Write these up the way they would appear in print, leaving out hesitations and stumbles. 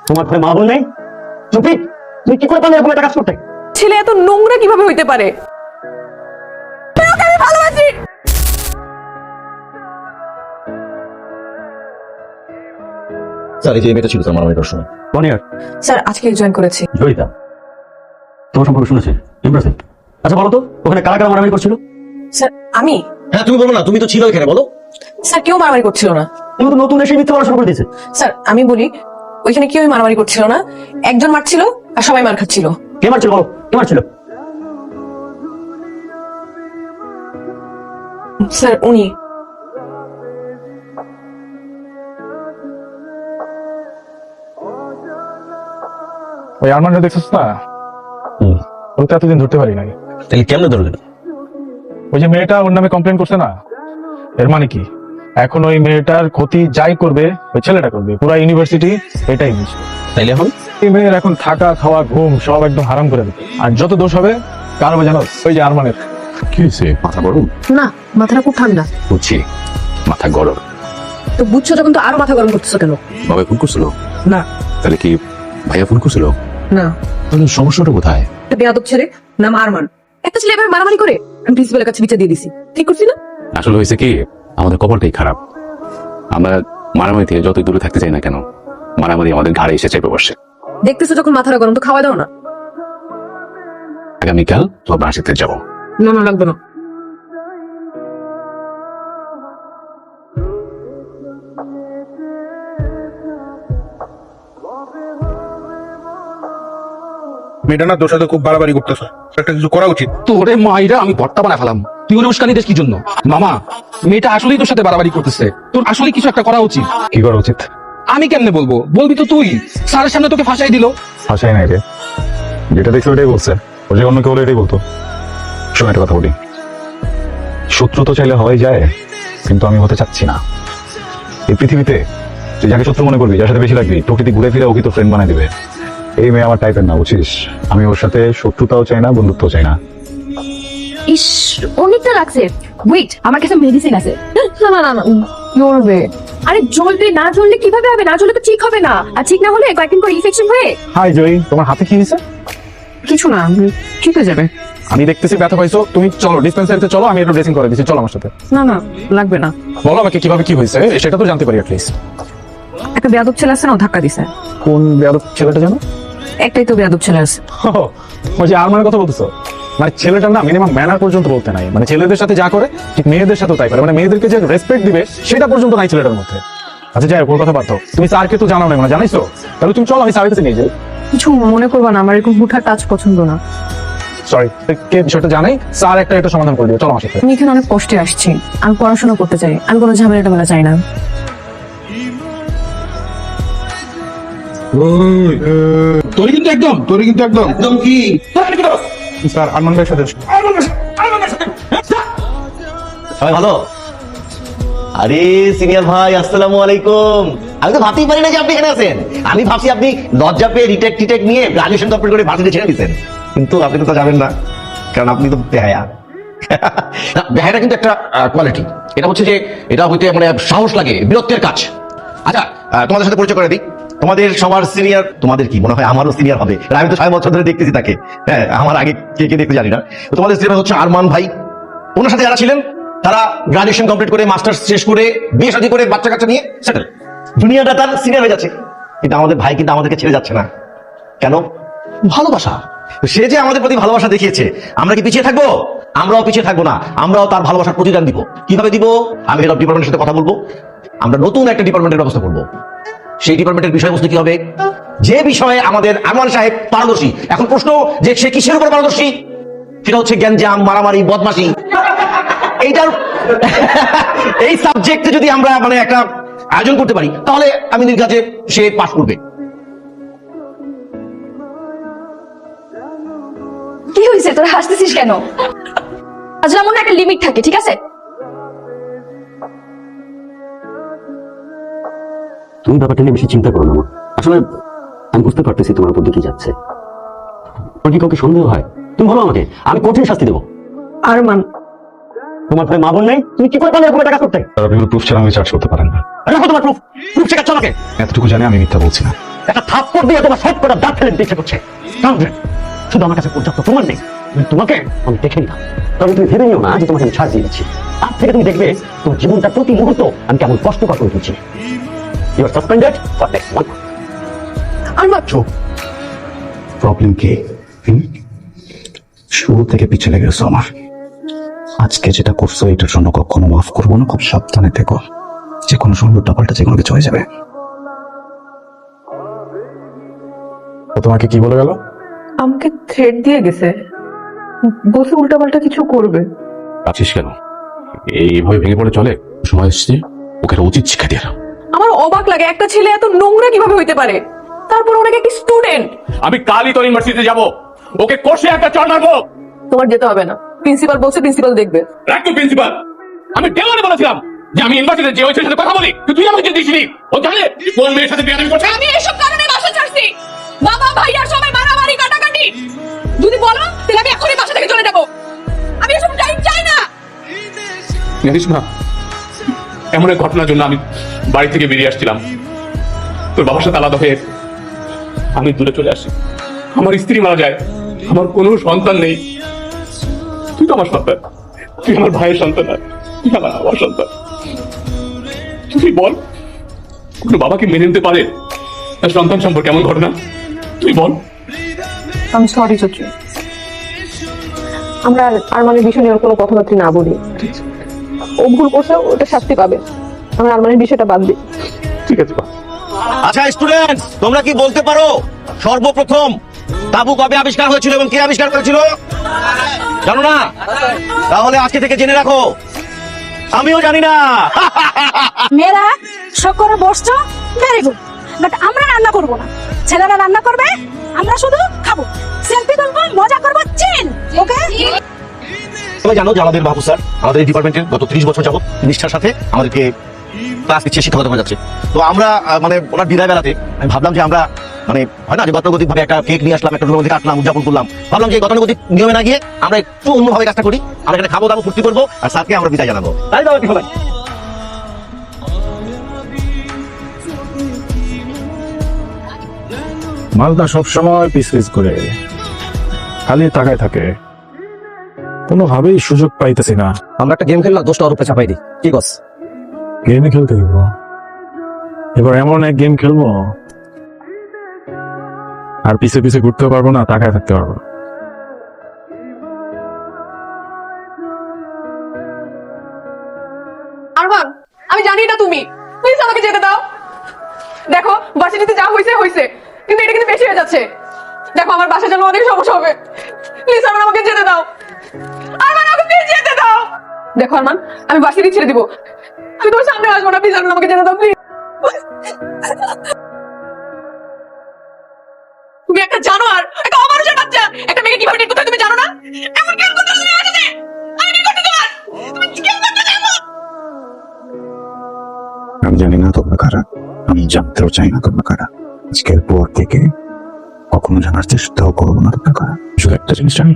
তোমার ঘরে মা বোন নেই? চুপি, তুই কি করে পারলে এরকম একটা কাজ করতে? ছেলে এত নোংরা কিভাবে হইতে পারে? আমি ভালোবাসি। স্যার এই যে মেয়েটা ছিল স্যার মারামারি করার সময়। বনিয়ার স্যার আজকে জয়েন করেছি। জয়িতা তোমার সম্পর্কে শুনেছি, ইমপ্রেসিভ। আচ্ছা বলো তো, ওখানে কারা কারা মারামারি করছিল? স্যার আমি হ্যাঁ তুমি বলো না, তুমি তো ছিল এখানে, বলো। স্যার কেউ মারামারি করছিল না। তুমি তো নতুন এসে মিথ্যা বলা শুরু করে দিয়েছে। স্যার আমি বলি, ওইখানে কেউই মারামারি করছিল না, একজন মারছিল আর সবাই মার খাচ্ছিল। কে মারছিল বলো, কে মারছিল? স্যার উনি। ওই আরমানটা দেখছিস না, ওর তো এতদিন ধরতে পারি নাই। তাহলে কেমনে ধরলেন? ওই যে মেয়েটা ওর নামে কমপ্লেন করছে না, এর মানে কি এখন ওই মেয়েটার ক্ষতি যাই করবে ওই ছেলেটা করবে, পুরো ইউনিভার্সিটি এটাই বুঝবে। তাইলে এখন এই মেয়ের এখন থাকা খাওয়া ঘুম সব একদম হারাম করে দেবে, আর যত দোষ হবে কার হবে জানো? ওই যে আরমানের। কি হয়েছে? মাথা গরম? না, মাথাটা খুব ঠান্ডা। বুঝছি, মাথা গরম। তো বুঝছো যখন, তো আরো মাথা গরম করতেছো কেন? বাবা ফোন করছিল? না। তাহলে কি ভাইয়া ফোন করছিল? না, তাহলে সমস্যাটা কোথায়? একটা বেয়াদব ছেলে নাম আরমান, একটা ছেলে এভাবে মারামারি করে, আমি প্রিন্সিপালের কাছে বিচার দিয়ে দিছি। ঠিক করছি না? আসলে হয়েছে কি, আমাদের কপালটাই খারাপ। আমরা মারামারি থেকে যতই দূরে থাকতে চাই না কেন, মারামারি আমাদের ঘাড়ে এসে চেপে বসে। দেখতেছো যখন মাথাটা গরম, তো খাওয়া দাও না। আগামীকাল তো বাসাতে যাবো। না না, লাগবে না। মেয়েটা না তোর সাথে খুব বাড়াবাড়ি করতেছে, একটা কিছু করা উচিত। তোরে মাইরা আমি ভর্তা বানায় ফেলাম। তুই ওরে উস্কানি দিস কি জন্য? মামা, মেয়েটা আসলেই তোর সাথে বাড়াবাড়ি করতেছে, তোর আসলে কিছু একটা করা উচিত। কি করা উচিত? আমি কেমনে বলবো? বলবি তো তুই। স্যারের সামনে তোকে ফাঁসাই দিল। ভাষাই নাই রে, যেটা দেখছো ওটাই বলছে। ও যে অন্য কেউ হলে এটাই বলতো। শোনো একটা কথা বলি, শত্রু তো চাইলে হওয়াই যায়, কিন্তু আমি হতে চাচ্ছি না। এই পৃথিবীতে তুই যাকে শত্রু মনে করবি, যার সাথে বেশি লাগবি, প্রকৃতি ঘুরে ফিরে ওকে তো ফ্রেন্ড বানাই দিবে। এই মেয়ে আমার টাইপের না, বুঝছিস? আমি ওর সাথে শত্রুতাও চাই না, বন্ধুত্বও চাই না। ইস, অনেকটা লাগছে। ওয়েট, আমার কাছে মেডিসিন আছে। না না না না, জ্বলবে। আরে জ্বলবে না, জ্বললে কিভাবে হবে? না জ্বললে তো ঠিক হবে না, আর ঠিক না হলে কয়েকদিন পর ইনফেকশন হয়ে। হাই জয়ী, তোমার হাতে কি হয়েছে? কিছু না, ঠিক হয়ে যাবে। আমি দেখতেছি ব্যথা পাইছো, তুমি চলো ডিসপেন্সারিতে চলো, আমি একটু ড্রেসিং করে দিচ্ছি, চলো আমার সাথে। না না, লাগবে না। বলো আমাকে কিভাবে কি হয়েছে, সেটা তো জানতে পারি অ্যাটলিস্ট। একটা বেয়াদব ছেলে আছে না, ও ধাক্কা দিছে। কোন বেয়াদব ছেলেটা জানো? একটাই তো বেয়াদব ছেলে আছে। ওই যে আরমানের কথা বলতেছো, মানে ছেলেটার না মিনিমাম ম্যানার পর্যন্ত বলতে নাই। মানে ছেলেদের সাথে যা করে ঠিক মেয়েদের সাথেও তাই করে, মানে মেয়েদেরকে যে রেসপেক্ট দিবে সেটা পর্যন্ত নাই ছেলেটার মধ্যে। আচ্ছা যাই হোক, ওর কথা বাদ দাও। তুমি স্যারকে তো জানাও না, মানে জানাইছো? তাহলে তুমি চলো, আমি স্যারের কাছে নিয়ে যাই। কিছু মনে করবা না, আমার এরকম হুটহাট টাচ পছন্দ না। সরি, কে বিষয়টা জানাই, স্যার একটা এটা সমাধান করে দিও, চলো আমার সাথে। আমি এখানে অনেক কষ্টে আসছি, আমি পড়াশোনা করতে চাই, আমি কোনো ঝামেলা টামেলা চাই না। তোরে কিন্তু একদম একদম কি স্যার আরমান ভাইয়ের সাথে সবাই ভালো? আরে সিনিয়র ভাই, আসসালামু আলাইকুম। আমি তো ভাবতেই পারি না যে আপনি এখানে আছেন। আমি ভাবছি আপনি লজ্জা পেয়ে রিটেক টিটেক নিয়ে গ্রাজুয়েশন কমপ্লিট করে ভার্সিটি ছেড়ে দিচ্ছেন, কিন্তু আপনি তো তা যাবেন না, কারণ আপনি তো বেহায়া। না, বেহায়াটা কিন্তু একটা কোয়ালিটি। এটা হচ্ছে যে এটা হইতে মানে সাহস লাগে, বীরত্বের কাজ। আচ্ছা, তোমাদের সাথে পরিচয় করে দিই। তোমাদের সবার সিনিয়র, তোমাদের কি মনে হয় আমারও সিনিয়র হবে? আমি তো 6 বছর ধরে দেখতেছি তাকে। হ্যাঁ, আমার আগে কে কে দেখতে জানি না। তো তোমাদের সিনিয়র হচ্ছে আরমান ভাই। ওনার সাথে যারা ছিলেন তারা গ্রাজুয়েশন কমপ্লিট করে মাস্টার্স শেষ করে বিয়ে শাদী করে বাচ্চা কাচ্চা নিয়ে সেটেল। দুনিয়াটা তার সিনিয়র হয়ে যাচ্ছে, কিন্তু আমাদের ভাই কিন্তু আমাদেরকে ছেড়ে যাচ্ছে না। কেন? ভালোবাসা। সে যে আমাদের প্রতি ভালোবাসা দেখিয়েছে, আমরা কি পিছিয়ে থাকবো? আমরাও পিছিয়ে থাকবো না, আমরাও তার ভালোবাসার প্রতিদান দিব। কিভাবে দিব? আমি হেড অফ ডিপার্টমেন্টের সাথে কথা বলবো, আমরা নতুন একটা ডিপার্টমেন্টের ব্যবস্থা করবো। সেই ডিপার্টমেন্টের বিষয়বস্তু কি হবে? যে বিষয়ে আমাদের আরমান সাহেব পারদর্শী। এখন প্রশ্ন যে সে কিসের উপর পারদর্শী? সেটা হচ্ছে গ্যাঞ্জাম, মারামারি, বদমাশি। এইটার এই সাবজেক্টে যদি আমরা মানে একটা আয়োজন করতে পারি, তাহলে আমি নির্ঘাতে সে পাস করবে। কি হয়েছে, তোরা হাসতেছিস কেন? আজ এমন একটা লিমিট থাকে, ঠিক আছে? তুমি ব্যাপারটা নিয়ে বেশি চিন্তা করো না মা। আসলে আমি বুঝতে পারতেছি তোমার উপর দিয়ে কি যাচ্ছে। তোমার কি কাউকে সন্দেহ হয়? তুমি বলো আমাকে, আমি কঠিন শাস্তি দেবো। আরমান, তোমার ঘরে মা বোন নেই? তুমি কি করে পারলে এরকম একটা কাজ করতে? আপনি প্রুফ ছাড়া আমি চার্জ করতে পারেন না। রাখো তোমার প্রুফ, প্রুফ শেখাচ্ছ আমাকে। এতটুকু জানি আমি মিথ্যা বলছি না। একটা থাপ্পড় দিয়ে তোমার সব কটা দাঁত ফেলে দিতে ইচ্ছে করছে। কারণ শুধু আমার কাছে পর্যাপ্ত প্রমাণ নেই, তোমাকে আমি দেখে নিলাম। তবে তুমি ভেবে নিও না যে তোমাকে আমি ছাড় দিয়ে দিচ্ছি। আজ থেকে তুমি দেখবে তোমার জীবনটা প্রতি মুহূর্ত আমি কেমন কষ্টকর করে তুলছি। You are suspended for next month. Arman, problem কি? শুরু থেকে পিছনে গেছো আমার। আজকে যেটা করছো এটার জন্য কখনো মাফ করবো না। খুব সাবধানে থেকো, যে কোনো সময় উল্টাপাল্টা যে কোনো কিছু হয়ে যাবে। তোমাকে কি বলে গেল? আমাকে থ্রেড দিয়ে গেছে, বসে উল্টাপাল্টা কিছু করবে। আছিস কেন? এইভাবে ভেঙে পড়ে চলে? সময় এসছে ওকে একটা উচিত শিক্ষা দিয়ে। আমার অবাক লাগে একটা ছেলে এত নোংরা কিভাবে হইতে পারে, তারপর ওনাকে একটা স্টুডেন্ট। আমি কালই তোর ইউনিভার্সিটিতে যাব, ওকে কোর্সে একটা চড় মারবো। তোমার যেতে হবে না, প্রিন্সিপাল বলছে, প্রিন্সিপাল দেখবে। রাখ তো প্রিন্সিপাল। আমি দেওয়ালে বলেছিলাম যে আমি ইউনিভার্সিটিতে যে ওই ছেলের সাথে কথা বলি, তুই আমাকে যে দিসনি। ও জানে কোন মেয়ের সাথে বিয়ে করছে। আমি এসব কারণে বাসা ছাড়ছি। বাবা ভাইয়ার সবাই মারামারি কাটাকাটি। যদি বলো তাহলে আমি এখনই বাসা থেকে চলে যাব। আমি এসব চাই না। জানিস মা, এমন এক ঘটনার জন্য আমি বাড়ি থেকে বেরিয়ে আসছিলাম। তোর বাবার সাথে আলাদা হয়ে আমি দূরে চলে আসি। আমার স্ত্রী মারা যায়, আমার কোনো সন্তান নেই। তুই তো আমার সন্তান, তুই আমার ভাইয়ের সন্তান, আর তুই আমার সন্তান। তুই বল, কোনো বাবাকে মেনে নিতে পারে তার সন্তান সম্পর্কে এমন ঘটনা? তুই বল। আমি সরি চচু, আমরা আরমানের বিষয় নিয়ে কোনো কথাবার্তা না বলি। ও ভুল করছে, ওটা শাস্তি পাবে। আমরা আরমানের বিষয়টা বাদ দিই। ঠিক আছে বা। আচ্ছা স্টুডেন্টস, তোমরা কি বলতে পারো সর্বপ্রথম তাবু কবে আবিষ্কার হয়েছিল এবং কে আবিষ্কার করেছিল? জানো না? তাহলে আজকে থেকে জেনে রাখো, আমিও জানি না। মেয়েরা শখ করে বসছো, ভেরি গুড, বাট আমরা রান্না করবো না, ছেলেরা রান্না করবে, আমরা শুধু খাবো, সেলফি তুলবো, মজা করবো, চিল। ওকে? তুমি জানো যে আমাদের বাবু স্যার আমাদের ডিপার্টমেন্টের গত 30 বছর যাবত নিষ্ঠার সাথে আমাদেরকে ক্লাস দিচ্ছে, শিক্ষকতা করে যাচ্ছে। তো আমরা মানে ওনার বিদায় বেলাতে আমি ভাবলাম যে আমরা মানে হয় না যে গতানুগতিক ভাবে একটা কেক নিয়ে আসলাম, একটা রুমের মধ্যে কাটলাম, উদযাপন করলাম। ভাবলাম যে গতানুগতিক নিয়মে না গিয়ে আমরা একটু অন্যভাবে কাজটা করি। আমরা এখানে খাবো দাবো, ফুর্তি করবো, আর স্যারকে আমরা বিদায় জানাবো। তাই দাও কি হবে? মালদা সবসময় পিস পিস করে খালি তাকায় থাকে, কোনোভাবেই সুযোগ পাইতেছি না। আমরা একটা গেম খেললাম, দোষটা ওর উপরে চাপাই দিই, কি কস? গেমে খেলতে দিব, এবার এমন এক গেম খেলবো আর পিছে পিছে ঘুরতেও পারবো না, তাকায় থাকতে পারবো না। আরমান, আমি জানি না তুমি, প্লিজ আমাকে যেতে দাও। দেখো ভার্সিটিতে যা হয়েছে হয়েছে, কিন্তু এটা কিন্তু বেশি হয়ে যাচ্ছে। দেখো আমার বাসার জন্য অনেক সমস্যা হবে। প্লিজ আরমান, আমাকে যেতে দাও। আরমান, আমাকে প্লিজ যেতে দাও। দেখো আরমান, আমি ভার্সিটি ছেড়ে দিব, আমি তোমার সামনে আসবো না। প্লিজ আরমান, আমাকে যেতে দাও প্লিজ। তুমি একটা জানোয়ার, একটা অমানুষের বাচ্চা। একটা মেয়েকে কিভাবে নিয়ে কোথায় তুমি জানো না? এমন কেন করতে তুমি আমার সাথে? আমি কি করতে তোমার? তুমি কেন করতে যাবো? আমি জানি না তোমরা কারা, আমি জানতেও চাই না তোমরা কারা। আজকের পর থেকে কখনো জানার চেষ্টাও করবো না তোমরা কারা। শুধু একটা জিনিস জানি,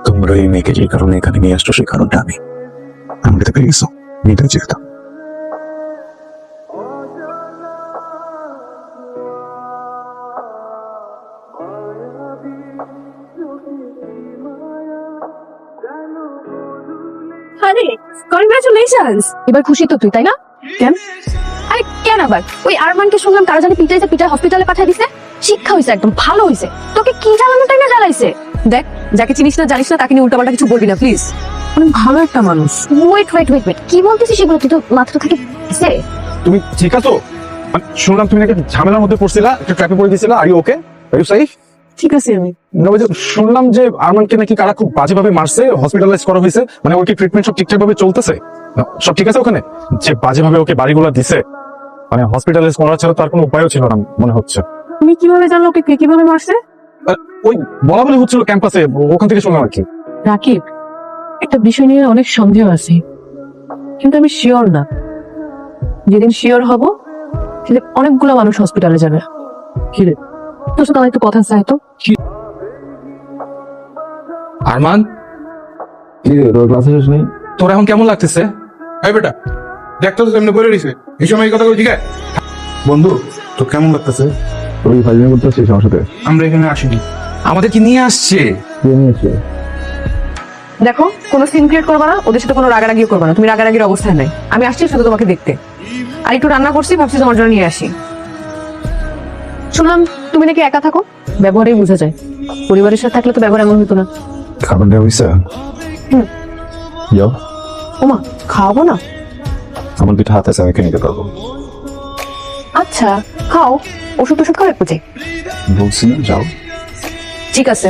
তোমরা এই মেয়েকে যে কারণে এখানে নিয়ে আসছো সেই কারণটা আমি আমাকে পেয়ে গেছো, মেয়েটা যেতাম। আরে কনগ্রাচুলেশনস, এবার খুশি তো তুই, তাই না? কেন? আরে কেন আবার? ওই আরমানকে শুনলাম কারো জানি পিটাইছে, পিটাই হসপিটালে পাঠিয়ে দিছে। শিক্ষা হয়েছে, একদম ভালো হয়েছে। তোকে কি জ্বালানোটাই না জ্বালাইছে। দেখ, যাকে চিনিস না জানিস না তাকে নিয়ে উল্টাপাল্টা কিছু বলবি না প্লিজ। অনেক ভালো একটা মানুষ। ওয়েট ওয়েট ওয়েট ওয়েট, কি বলতেছিস সেগুলো? তুই তো মাথাটা থেকে গেছে। তুমি ঠিক আছো? শুনলাম তুমি নাকি ঝামেলার মধ্যে পড়ছিলা, একটা ট্র্যাপে পড়ে গেছিলা। Are you okay? Are you safe? ঠিক আছে আমি। না, ওই যে শুনলাম যে আরমানকে নাকি কারা খুব বাজেভাবে মারছে, হসপিটালাইজ করা হয়েছে। মানে ওর কি ট্রিটমেন্ট সব ঠিকঠাক ভাবে চলতেছে? সব ঠিক আছে ওখানে? যে বাজেভাবে ওকে বাড়িগুলো দিছে, মানে হসপিটালাইজ করা ছাড়া তার কোনো উপায়ও ছিল না মনে হচ্ছে। তুমি কিভাবে জানলো ওকে কে কিভাবে মারছে? ওই বলা বলি হচ্ছিল ক্যাম্পাসে, ওখান থেকে শুনলাম আর কি। রাকিব, একটা বিষয় নিয়ে অনেক সন্দেহ আছে, কিন্তু আমি শিওর না। যেদিন শিওর হব সেদিন অনেকগুলো মানুষ হসপিটালে যাবে। কি রে, তোর সাথে আমার একটু কথা চাই তো। আরমান, তোর এখন কেমন লাগতেছে? এই বেটা, দেখতো তো এমনি করে দিছে, এই সময় এই কথা বলছি। বন্ধু তোর কেমন লাগতেছে? ওই ফাইলিং করতে আসছিস আমার সাথে? আমরা এখানে আসিনি। আমাদের কি নিয়ে আসছে? কে নিয়েছে? দেখো কোনো সিন ক্রিয়েট করবা না, ওদের সাথে কোনো রাগারাগিও করবা না, তুমি রাগারাগির অবস্থায় নাই। আমি আসছি শুধু তোমাকে দেখতে, আর একটু রান্না করছি, ভাবছি তোমার জন্য নিয়ে আসি। শুনলাম তুমি নাকি একা থাকো, ব্যবহারেই বোঝা যায়। পরিবারের সাথে থাকলে তো ব্যবহার এমন হতো না। খাবার দেওয়া হয়েছে? যাও, ওমা খাওয়াবো না? আমার দুটো হাত আছে, আমি কিনে নিতে পারবো। আচ্ছা খাও, ওষুধ টষুধ খাও একটু। বলছি না, যাও। ঠিক আছে।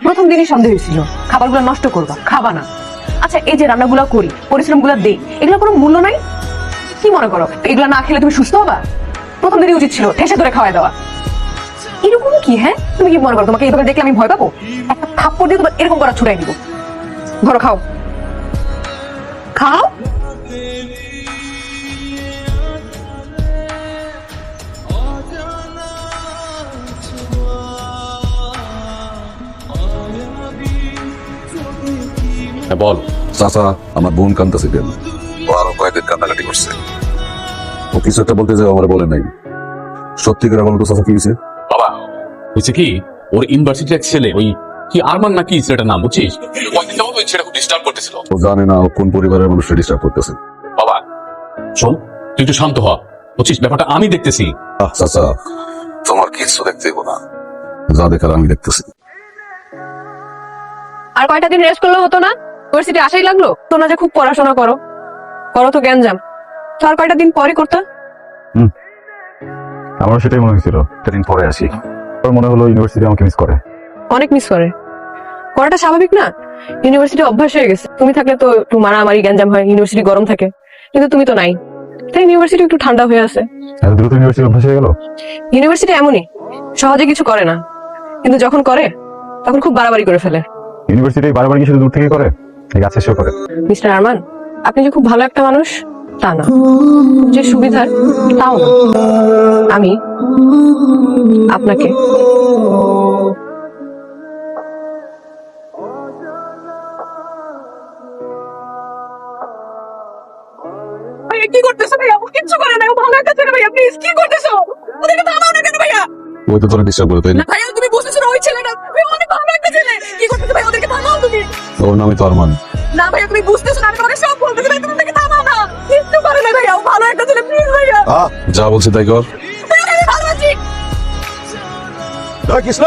প্রথম দিনই সন্দেহ হয়েছিল খাবারগুলো নষ্ট করবা, খাবা না। আচ্ছা এই যে রান্নাগুলো করি, পরিশ্রমগুলো দেই, এগুলো কোনো মূল্য নাই? কি মনে করো এগুলো না খেলে তুমি সুস্থ হবা? প্রথম দিনই উচিত ছিল ঠেসে ধরে খাওয়াই দেওয়া। এরকম কি? হ্যাঁ তুমি কি মনে করো তোমাকে এইভাবে দেখলে আমি ভয় পাবো? একটা থাপ্পড় দিয়ে তোমার এরকম করা ছুড়াই দিব। ধরো খাও, খাও। বল। চাচা, আমার বোন কান্দাছে কেন? ও আরো কয়েকদিন কান্নাকাটি করছে। ও কিছু একটা বলতে যাও, আমার বলে নাই। সত্যি করে বলো তো চাচা, কি হয়েছে? বাবা হয়েছে কি, ওর ইউনিভার্সিটির এক ছেলে, ওই কি আরমান নাকি ছেলেটার নাম, বুঝছিস? কয়েকদিন যাবত ওই ছেলেটা খুব ডিস্টার্ব করতেছিল। ও জানে না ও কোন পরিবারের মানুষকে ডিস্টার্ব করতেছে। বাবা শোন, তুই একটু শান্ত হ, বুঝছিস? ব্যাপারটা আমি দেখতেছি। চাচা, তোমার কিছু দেখতে হইব না, যা দেখার আমি দেখতেছি। আর কয়টা দিন রেস্ট করলে হতো না? ইউনিভার্সিটি আসাই লাগলো তো না যে খুব পড়াশোনা করো, করো তো জ্ঞানজাম। তো আর কয়টা দিন পরে করতে। আমার সেটাই মনে হয়েছিল, একটা দিন পরে আসি। আমার মনে হলো ইউনিভার্সিটি আমাকে মিস করে। অনেক মিস করে, করাটা স্বাভাবিক না? ইউনিভার্সিটি অভ্যাস হয়ে গেছে, তুমি থাকলে তো একটু মারামারি গ্যাঞ্জাম হয়, ইউনিভার্সিটি গরম থাকে, কিন্তু তুমি তো নাই, তাই ইউনিভার্সিটি একটু ঠান্ডা হয়ে আছে। এত দ্রুত ইউনিভার্সিটি অভ্যাস হয়ে গেল? ইউনিভার্সিটি এমনই, সহজে কিছু করে না, কিন্তু যখন করে তখন খুব বাড়াবাড়ি করে ফেলে। ইউনিভার্সিটি বারবার কি শুধু দূর থেকে করে, এই কাছে এসেও করে? মিস্টার আরমান, আপনি যে খুব ভালো একটা মানুষ তা না, যে সুবিধার তাও না। আমি আপনাকে ভাইয়া কি করতেছো? ভাইয়া ও কিচ্ছু করে না, ও ভালো একটা ছেলে। ভাইয়া প্লিজ কি করতেছো? ওদেরকে থামাও না কেন ভাইয়া? ওই তো তোরা ডিস্টার্ব করে, তাই না? ভাইয়া তুমি বুঝতেছো না, ওই ছেলেটা ভাইয়া অনেক ভালো একটা ছেলে। কি করতেছো ভাইয়া? ওদেরকে থামাও তুমি। ওর নামই তো আরমান। না ভাইয়া তুমি বুঝতেছো না, আমি তোমাকে সব বলতেছি। ভাই তুমি ওদেরকে থামাও না, কিচ্ছু করে না ভাইয়া, ও ভালো একটা ছেলে। প্লিজ ভাইয়া, যা বলছি তাই কর। ভাইয়া আমি ভালো আছি। কৃষ্ণ